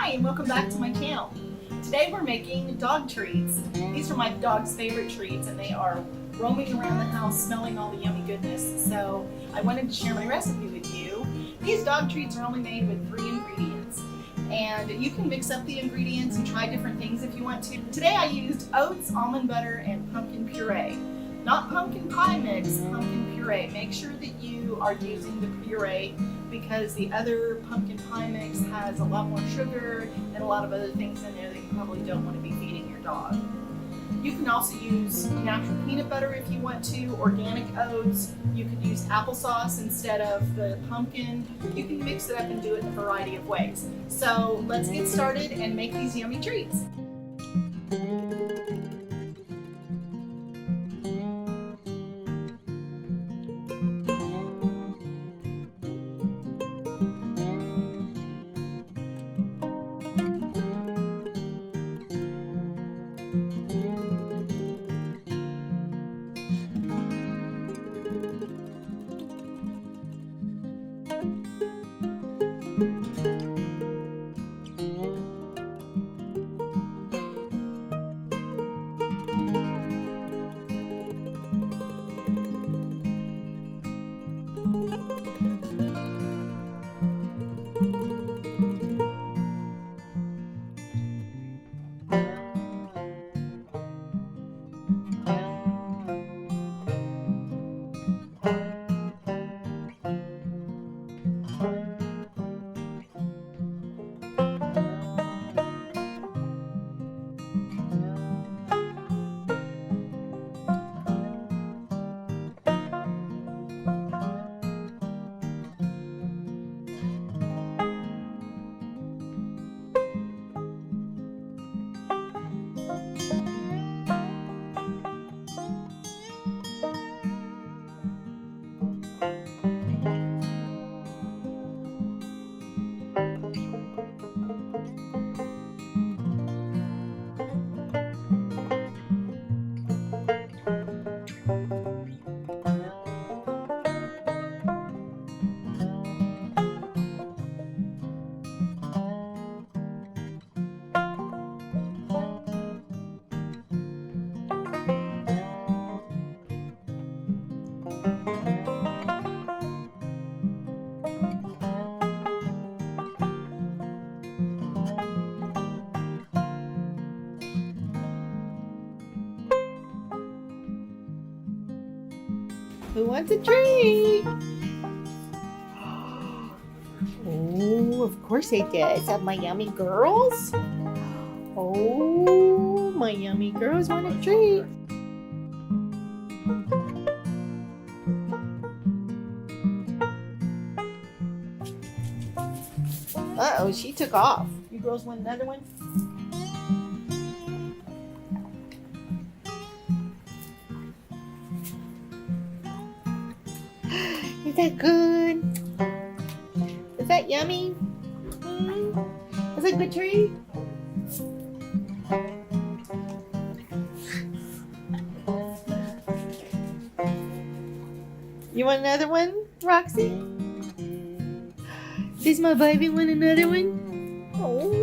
Hi, and welcome back to my channel. Today we're making dog treats. These are my dog's favorite treats and they are roaming around the house smelling all the yummy goodness. So I wanted to share my recipe with you. These dog treats are only made with 3 ingredients. And you can mix up the ingredients and try different things if you want to. Today I used oats, almond butter, and pumpkin puree. Not pumpkin pie mix, pumpkin puree. Make sure that you are using the puree because the other pumpkin pie mix has a lot more sugar and a lot of other things in there that you probably don't want to be feeding your dog. You can also use natural peanut butter if you want to, organic oats. You could use applesauce instead of the pumpkin. You can mix it up and do it in a variety of ways. So let's get started and make these yummy treats. Who wants a treat? Oh, of course I does. Of my yummy girls? Oh, my yummy girls want a treat. Uh-oh, she took off. You girls want another one? Is that good? Is that yummy? Is that a good treat? You want another one, Roxy? Does my baby want another one? Oh.